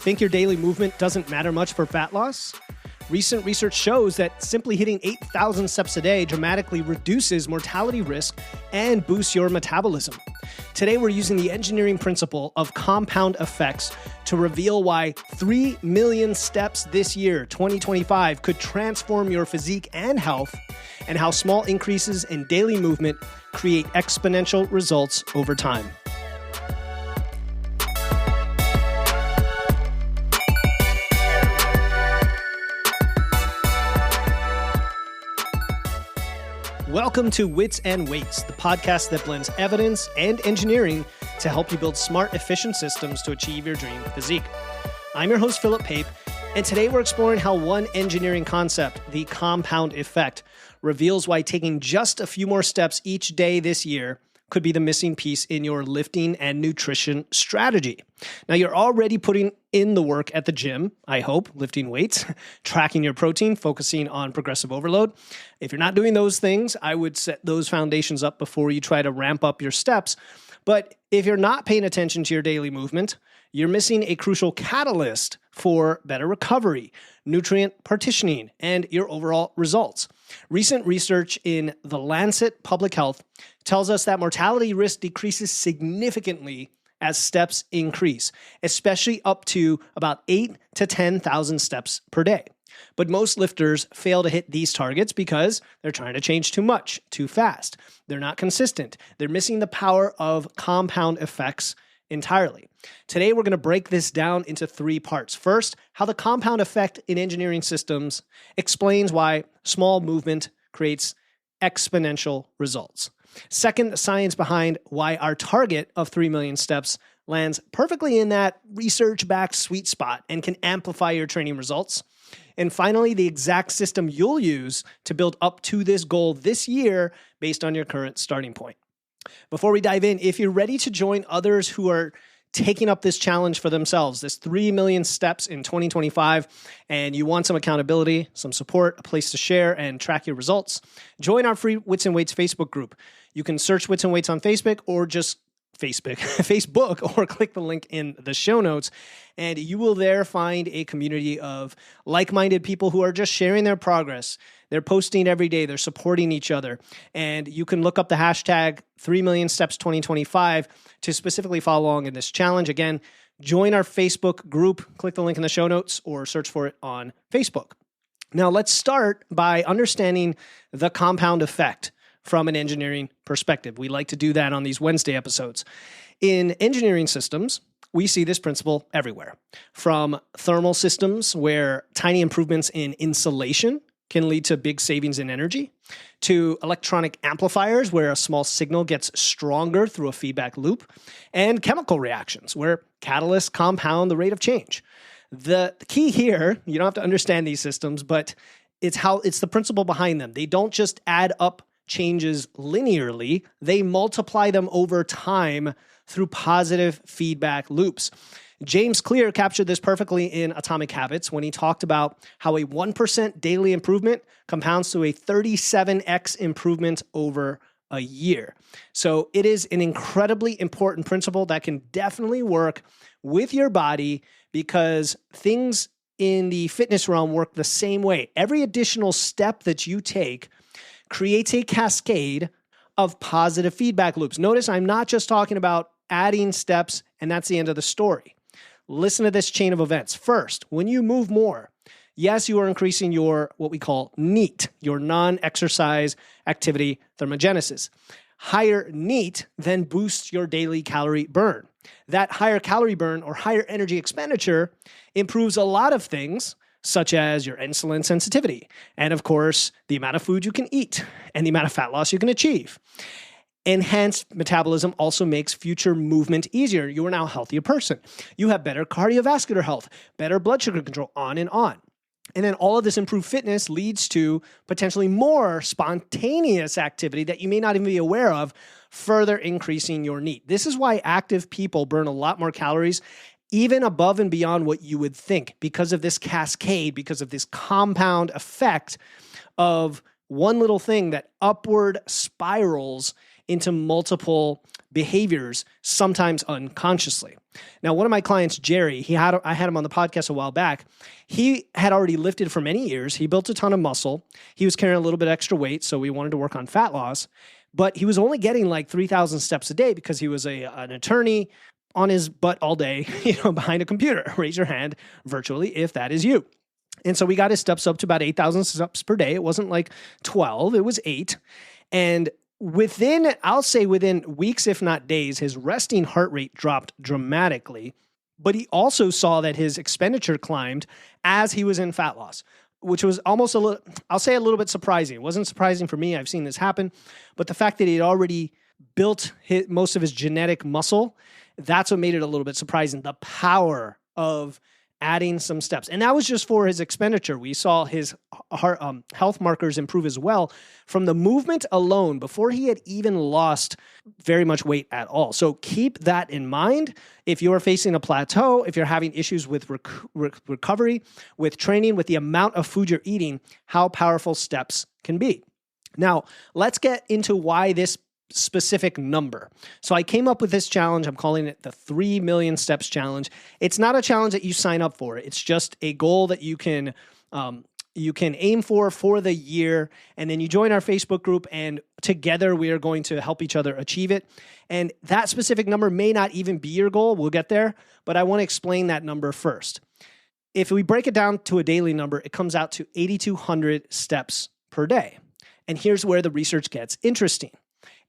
Think your daily movement doesn't matter much for fat loss? Recent research shows that simply hitting 8,000 steps a day dramatically reduces mortality risk and boosts your metabolism. Today, we're using the engineering principle of compound effects to reveal why 3 million steps this year, 2025, could transform your physique and health, and how small increases in daily movement create exponential results over time. Welcome to Wits and Weights, the podcast that blends evidence and engineering to help you build smart, efficient systems to achieve your dream physique. I'm your host, Philip Pape, and today we're exploring how one engineering concept, the compound effect, reveals why taking just a few more steps each day this year could be the missing piece in your lifting and nutrition strategy. Now, you're already putting in the work at the gym, I hope, lifting weights, tracking your protein, focusing on progressive overload. If you're not doing those things, I would set those foundations up before you try to ramp up your steps. But if you're not paying attention to your daily movement, you're missing a crucial catalyst for better recovery, nutrient partitioning, and your overall results. Recent research in The Lancet Public Health tells us that mortality risk decreases significantly as steps increase, especially up to about 8,000 to 10,000 steps per day. But most lifters fail to hit these targets because they're trying to change too much, too fast. They're not consistent. They're missing the power of compound effects entirely. Today, we're going to break this down into 3 parts. First, how the compound effect in engineering systems explains why small movement creates exponential results. Second, the science behind why our target of 3 million steps lands perfectly in that research-backed sweet spot and can amplify your training results. And finally, the exact system you'll use to build up to this goal this year based on your current starting point. Before we dive in, if you're ready to join others who are taking up this challenge for themselves, this 3 million steps in 2025, and you want some accountability, some support, a place to share and track your results, join our free Wits and Weights Facebook group. You can search Wits and Weights on Facebook or just Facebook, or click the link in the show notes, and you will there find a community of like-minded people who are just sharing their progress. They're posting every day. They're supporting each other. And you can look up the hashtag 3 million steps 2025 to specifically follow along in this challenge. Again, join our Facebook group, click the link in the show notes, or search for it on Facebook. Now, let's start by understanding the compound effect from an engineering perspective. We like to do that on these Wednesday episodes. In engineering systems, we see this principle everywhere. From thermal systems, where tiny improvements in insulation can lead to big savings in energy, to electronic amplifiers, where a small signal gets stronger through a feedback loop, and chemical reactions, where catalysts compound the rate of change. The key here, you don't have to understand these systems, but it's the principle behind them. They don't just add up changes linearly, they multiply them over time through positive feedback loops. James Clear captured this perfectly in Atomic Habits when he talked about how a 1% daily improvement compounds to a 37x improvement over a year. So it is an incredibly important principle that can definitely work with your body because things in the fitness realm work the same way. Every additional step that you take creates a cascade of positive feedback loops. Notice I'm not just talking about adding steps and that's the end of the story. Listen to this chain of events. First, when you move more, yes, you are increasing your what we call NEAT, your non-exercise activity thermogenesis. Higher NEAT then boosts your daily calorie burn. That higher calorie burn or higher energy expenditure improves a lot of things, such as your insulin sensitivity, and of course, the amount of food you can eat and the amount of fat loss you can achieve. Enhanced metabolism also makes future movement easier. You are now a healthier person. You have better cardiovascular health, better blood sugar control, on and on. And then all of this improved fitness leads to potentially more spontaneous activity that you may not even be aware of, further increasing your NEAT. This is why active people burn a lot more calories, even above and beyond what you would think, because of this cascade, because of this compound effect of one little thing that upward spirals into multiple behaviors, sometimes unconsciously. Now, one of my clients, Jerry, I had him on the podcast a while back. He had already lifted for many years. He built a ton of muscle. He was carrying a little bit extra weight, so we wanted to work on fat loss. But he was only getting like 3,000 steps a day because he was an attorney on his butt all day, behind a computer. Raise your hand virtually if that is you. And so we got his steps up to about 8,000 steps per day. It wasn't like 12, it was 8. And within weeks, if not days, his resting heart rate dropped dramatically. But he also saw that his expenditure climbed as he was in fat loss, which was almost a little bit surprising. It wasn't surprising for me. I've seen this happen. But the fact that he had already built most of his genetic muscle, that's what made it a little bit surprising. The power of adding some steps. And that was just for his expenditure. We saw his health markers improve as well from the movement alone before he had even lost very much weight at all. So keep that in mind. If you're facing a plateau, if you're having issues with recovery, with training, with the amount of food you're eating, how powerful steps can be. Now, let's get into why this specific number. So I came up with this challenge. I'm calling it the 3 million steps challenge. It's not a challenge that you sign up for. It's just a goal that you can aim for the year. And then you join our Facebook group, and together we are going to help each other achieve it. And that specific number may not even be your goal. We'll get there, but I want to explain that number first. If we break it down to a daily number, it comes out to 8,200 steps per day. And here's where the research gets interesting.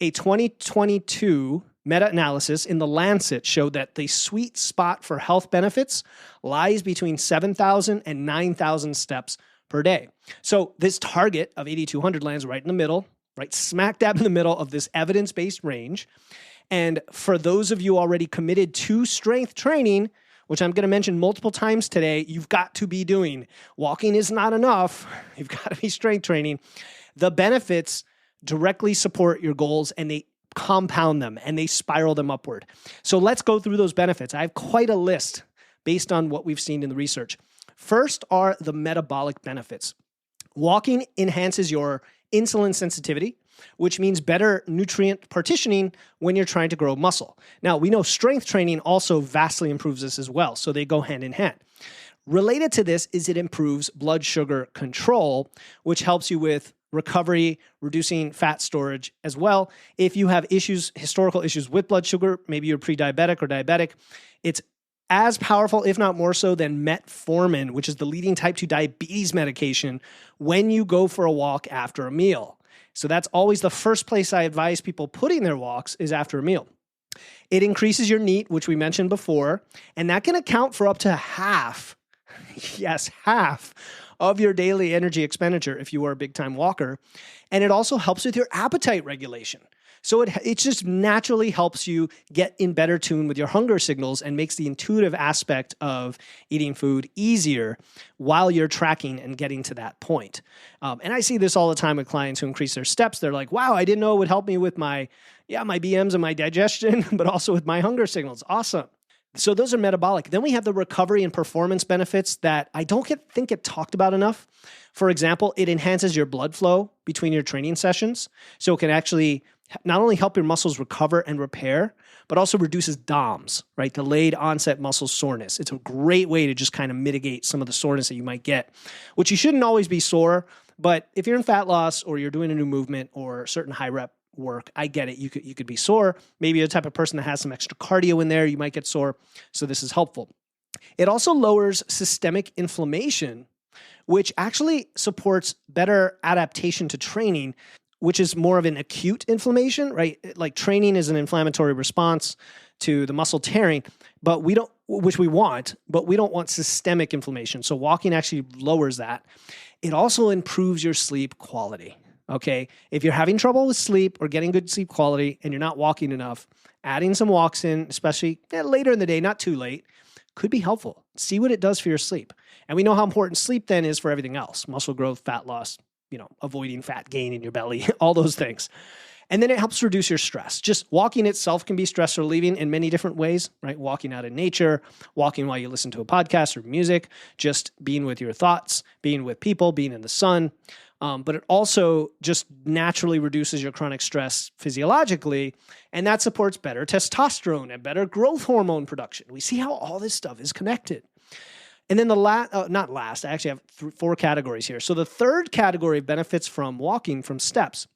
A 2022 meta-analysis in The Lancet showed that the sweet spot for health benefits lies between 7,000 and 9,000 steps per day. So this target of 8,200 lands right in the middle, right smack dab in the middle of this evidence-based range. And for those of you already committed to strength training, which I'm going to mention multiple times today, you've got to be doing. Walking is not enough. You've got to be strength training. The benefits directly support your goals, and they compound them and they spiral them upward. So let's go through those benefits. I have quite a list based on what we've seen in the research. First are the metabolic benefits. Walking enhances your insulin sensitivity, which means better nutrient partitioning when you're trying to grow muscle. Now, we know strength training also vastly improves this as well, so they go hand in hand. Related to this is it improves blood sugar control, which helps you with recovery, reducing fat storage as well. If you have historical issues with blood sugar, maybe you're pre-diabetic or diabetic, it's as powerful, if not more so, than metformin, which is the leading type 2 diabetes medication, when you go for a walk after a meal. So that's always the first place I advise people putting their walks is after a meal. It increases your NEAT, which we mentioned before, and that can account for up to half of your daily energy expenditure if you are a big-time walker. And it also helps with your appetite regulation. So it just naturally helps you get in better tune with your hunger signals and makes the intuitive aspect of eating food easier while you're tracking and getting to that point. And I see this all the time with clients who increase their steps. They're like, wow, I didn't know it would help me with my BMs and my digestion, but also with my hunger signals. Awesome. So those are metabolic. Then we have the recovery and performance benefits that I don't think get talked about enough. For example, it enhances your blood flow between your training sessions. So it can actually not only help your muscles recover and repair, but also reduces DOMS, right? Delayed onset muscle soreness. It's a great way to just kind of mitigate some of the soreness that you might get, which you shouldn't always be sore. But if you're in fat loss or you're doing a new movement or certain high rep work, I get it. You could be sore. Maybe you're the type of person that has some extra cardio in there. You might get sore. So this is helpful. It also lowers systemic inflammation, which actually supports better adaptation to training, which is more of an acute inflammation, right? Like training is an inflammatory response to the muscle tearing, but we don't want systemic inflammation. So walking actually lowers that. It also improves your sleep quality. Okay, if you're having trouble with sleep or getting good sleep quality and you're not walking enough, adding some walks in, especially later in the day, not too late, could be helpful. See what it does for your sleep. And we know how important sleep then is for everything else, muscle growth, fat loss, avoiding fat gain in your belly, all those things. And then it helps reduce your stress. Just walking itself can be stress relieving in many different ways, right? Walking out in nature, walking while you listen to a podcast or music, just being with your thoughts, being with people, being in the sun. but it also just naturally reduces your chronic stress physiologically, and that supports better testosterone and better growth hormone production. We see how all this stuff is connected. And then not last, I actually have 4 categories here. So the third category of benefits from walking, from steps,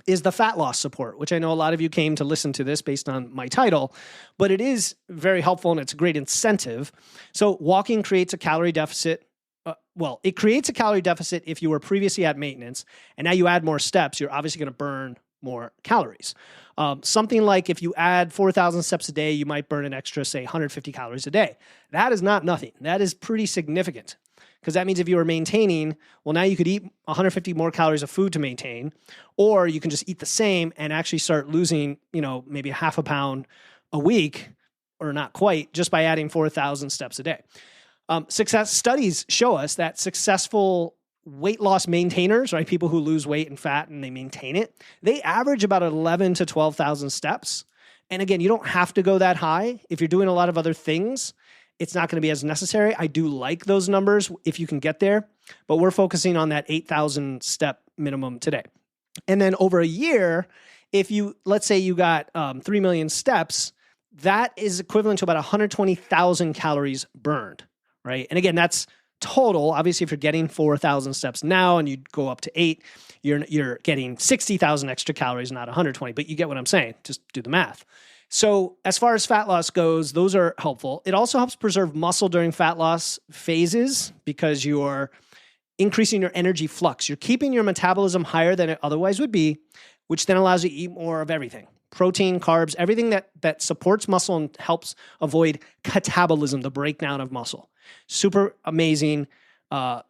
is the fat loss support, which I know a lot of you came to listen to this based on my title, but it is very helpful and it's a great incentive. So walking creates a calorie deficit. It creates a calorie deficit if you were previously at maintenance, and now you add more steps, you're obviously going to burn more calories. Something like if you add 4,000 steps a day, you might burn an extra, say, 150 calories a day. That is not nothing. That is pretty significant, because that means if you were maintaining, well, now you could eat 150 more calories of food to maintain, or you can just eat the same and actually start losing, maybe a half a pound a week, or not quite, just by adding 4,000 steps a day. Success studies show us that successful weight loss maintainers, right, people who lose weight and fat and they maintain it, they average about 11 to 12,000 steps. And again, you don't have to go that high. If you're doing a lot of other things, it's not going to be as necessary. I do like those numbers if you can get there, but we're focusing on that 8,000 step minimum today. And then over a year, let's say you got 3 million steps, that is equivalent to about 120,000 calories burned, right? And again, that's total. Obviously, if you're getting 4,000 steps now and you go up to 8, you're getting 60,000 extra calories, not 120, but you get what I'm saying. Just do the math. So as far as fat loss goes, those are helpful. It also helps preserve muscle during fat loss phases because you're increasing your energy flux. You're keeping your metabolism higher than it otherwise would be, which then allows you to eat more of everything. Protein, carbs, everything that supports muscle and helps avoid catabolism, the breakdown of muscle. Super amazing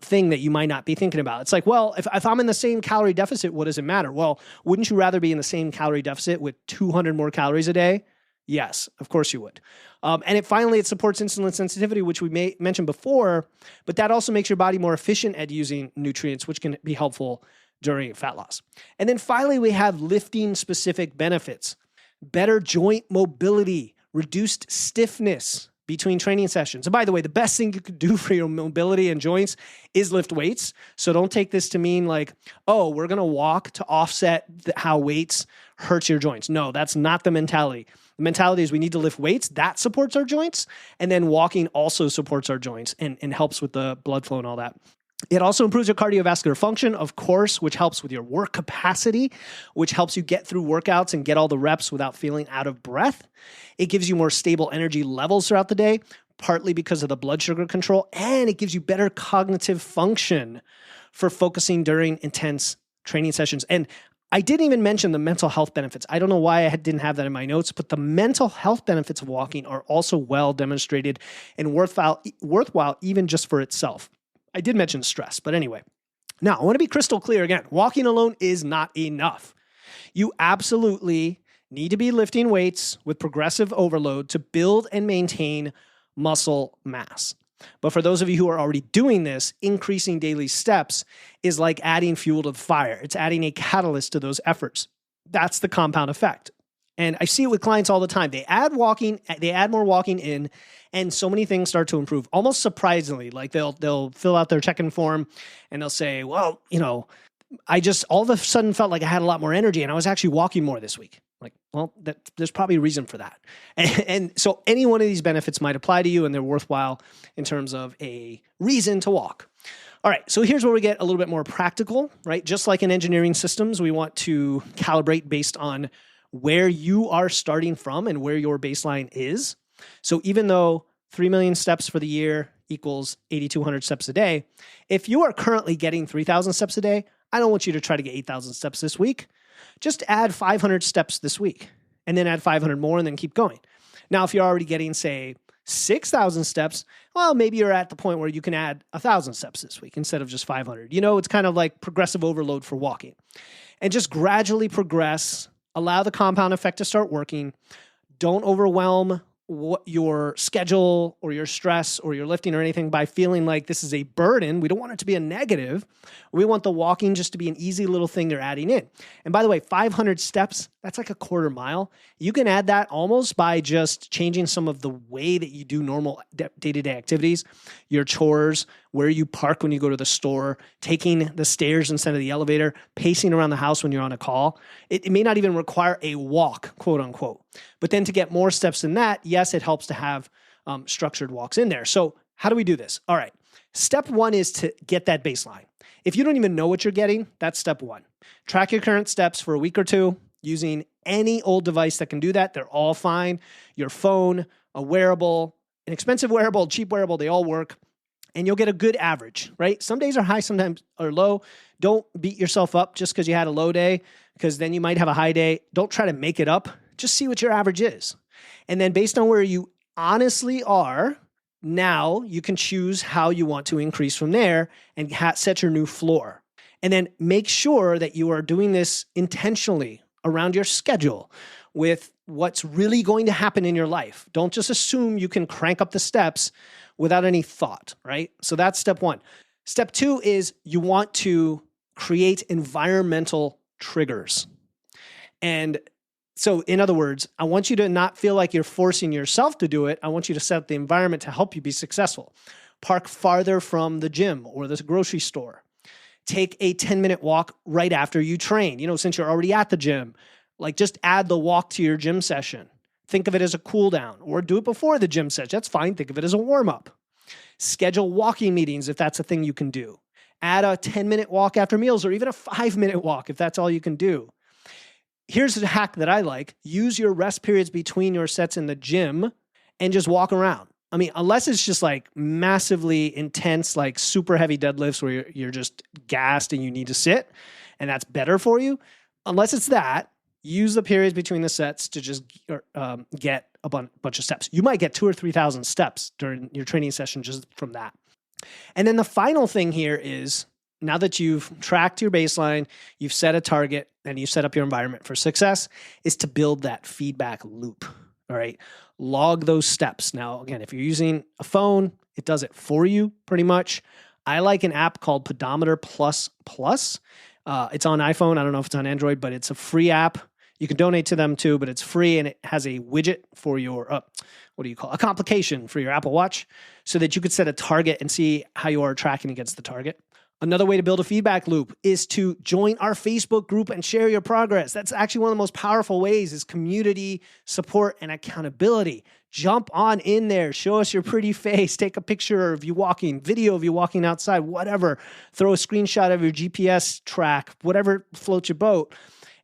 thing that you might not be thinking about. It's like, well, if I'm in the same calorie deficit, what does it matter? Well, wouldn't you rather be in the same calorie deficit with 200 more calories a day? Yes, of course you would. And it supports insulin sensitivity, which we mentioned before, but that also makes your body more efficient at using nutrients, which can be helpful during fat loss. And then finally, we have lifting specific benefits: better joint mobility, reduced stiffness between training sessions. And by the way, the best thing you could do for your mobility and joints is lift weights. So don't take this to mean like, oh, we're going to walk to offset how weights hurts your joints. No, that's not the mentality. The mentality is we need to lift weights. That supports our joints. And then walking also supports our joints and helps with the blood flow and all that. It also improves your cardiovascular function, of course, which helps with your work capacity, which helps you get through workouts and get all the reps without feeling out of breath. It gives you more stable energy levels throughout the day, partly because of the blood sugar control, and it gives you better cognitive function for focusing during intense training sessions. And I didn't even mention the mental health benefits. I don't know why I didn't have that in my notes, but the mental health benefits of walking are also well demonstrated and worthwhile even just for itself. I did mention stress, but anyway. Now, I want to be crystal clear again. Walking alone is not enough. You absolutely need to be lifting weights with progressive overload to build and maintain muscle mass. But for those of you who are already doing this, increasing daily steps is like adding fuel to the fire. It's adding a catalyst to those efforts. That's the compound effect. And I see it with clients all the time. They add more walking in, and so many things start to improve. Almost surprisingly, like they'll fill out their check-in form and they'll say, well, I just all of a sudden felt like I had a lot more energy and I was actually walking more this week. Like, well, there's probably a reason for that. And so any one of these benefits might apply to you and they're worthwhile in terms of a reason to walk. All right, so here's where we get a little bit more practical, right? Just like in engineering systems, we want to calibrate based on where you are starting from and where your baseline is. So even though 3 million steps for the year equals 8,200 steps a day, if you are currently getting 3,000 steps a day, I don't want you to try to get 8,000 steps this week. Just add 500 steps this week and then add 500 more and then keep going. Now, if you're already getting, say, 6,000 steps, well, maybe you're at the point where you can add 1,000 steps this week instead of just 500. It's kind of like progressive overload for walking. And just gradually progress. Allow the compound effect to start working. Don't overwhelm what your schedule or your stress or your lifting or anything by feeling like this is a burden. We don't want it to be a negative. We want the walking just to be an easy little thing you're adding in. And by the way, 500 steps, that's like a quarter mile. You can add that almost by just changing some of the way that you do normal day-to-day activities, your chores, where you park when you go to the store, taking the stairs instead of the elevator, pacing around the house when you're on a call. It may not even require a walk, quote unquote. But then to get more steps than that, yes, it helps to have structured walks in there. So how do we do this? All right. Step one is to get that baseline. If you don't even know what you're getting, that's step one. Track your current steps for a week or two using any old device that can do that. They're all fine. Your phone, a wearable, an expensive wearable, cheap wearable, they all work. And you'll get a good average, right? Some days are high, sometimes are low. Don't beat yourself up just because you had a low day, because then you might have a high day. Don't try to make it up. Just see what your average is. And then based on where you honestly are, now you can choose how you want to increase from there and set your new floor. And then make sure that you are doing this intentionally around your schedule with what's really going to happen in your life. Don't just assume you can crank up the steps without any thought, right? So that's step one. Step two is you want to create environmental triggers. And so in other words, I want you to not feel like you're forcing yourself to do it. I want you to set up the environment to help you be successful. Park farther from the gym or the grocery store. Take a 10-minute walk right after you train. Since you're already at the gym, like just add the walk to your gym session. Think of it as a cool down, or do it before the gym session. That's fine. Think of it as a warm up. Schedule walking meetings if that's a thing you can do. Add a 10-minute walk after meals, or even a 5-minute walk if that's all you can do. Here's a hack that I like. Use your rest periods between your sets in the gym and just walk around. I mean, unless it's just like massively intense, like super heavy deadlifts where you're just gassed and you need to sit, and that's better for you. Unless it's that, use the periods between the sets to just get a bunch of steps. You might get 2,000 or 3,000 steps during your training session just from that. And then the final thing here is, now that you've tracked your baseline, you've set a target, and you've set up your environment for success, is to build that feedback loop. All right. Log those steps. Now, again, if you're using a phone, it does it for you pretty much. I like an app called Pedometer Plus Plus. It's on iPhone. I don't know if it's on Android, but it's a free app. You can donate to them too, but it's free, and it has a widget for your, a complication for your Apple Watch, so that you could set a target and see how you are tracking against the target. Another way to build a feedback loop is to join our Facebook group and share your progress. That's actually one of the most powerful ways, is community support and accountability. Jump on in there. Show us your pretty face. Take a picture of you walking, video of you walking outside, whatever. Throw a screenshot of your GPS track, whatever floats your boat.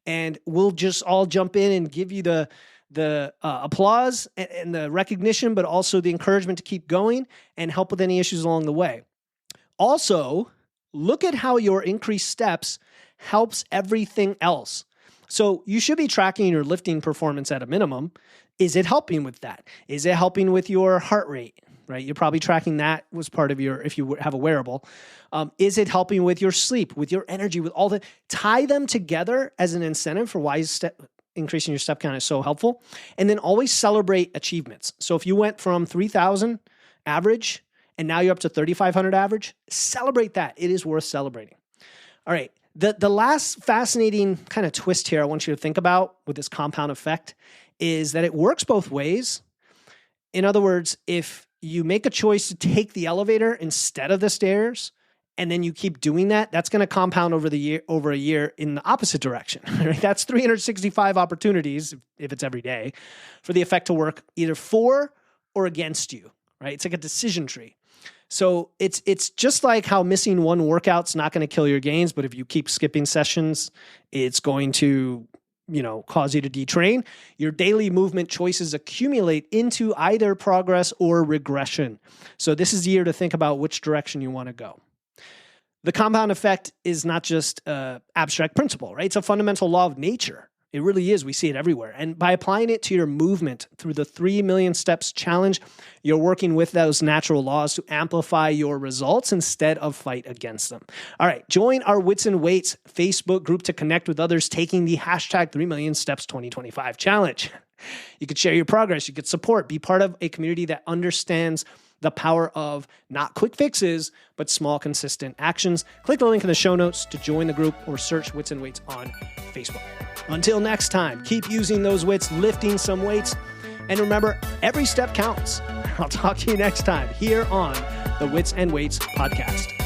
And we'll just all jump in and give you the applause and the recognition, but also the encouragement to keep going and help with any issues along the way. Also, look at how your increased steps helps everything else. So you should be tracking your lifting performance at a minimum. Is it helping with that? Is it helping with your heart rate, right? You're probably tracking that was part of your, if you have a wearable. Is it helping with your sleep, with your energy, with all the, tie them together as an incentive for why increasing your step count is so helpful. And then always celebrate achievements. So if you went from 3,000 average and now you're up to 3,500 average, celebrate that. It is worth celebrating. All right. The last fascinating kind of twist here I want you to think about with this compound effect is that it works both ways. In other words, if you make a choice to take the elevator instead of the stairs, and then you keep doing that, that's going to compound over a year in the opposite direction. Right? That's 365 opportunities, if it's every day, for the effect to work either for or against you. Right? It's like a decision tree. So it's just like how missing one workout's not going to kill your gains, but if you keep skipping sessions, it's going to, cause you to detrain. Your daily movement choices accumulate into either progress or regression. So this is the year to think about which direction you want to go. The compound effect is not just an abstract principle, right? It's a fundamental law of nature. It really is. We see it everywhere. And by applying it to your movement through the 3 million steps challenge, you're working with those natural laws to amplify your results instead of fight against them. All right. Join our Wits and Weights Facebook group to connect with others taking the hashtag 3 million steps 2025 challenge. You could share your progress. You could support, be part of a community that understands the power of not quick fixes, but small, consistent actions. Click the link in the show notes to join the group or search Wits and Weights on Facebook. Until next time, keep using those wits, lifting some weights, and remember, every step counts. I'll talk to you next time here on the Wits and Weights podcast.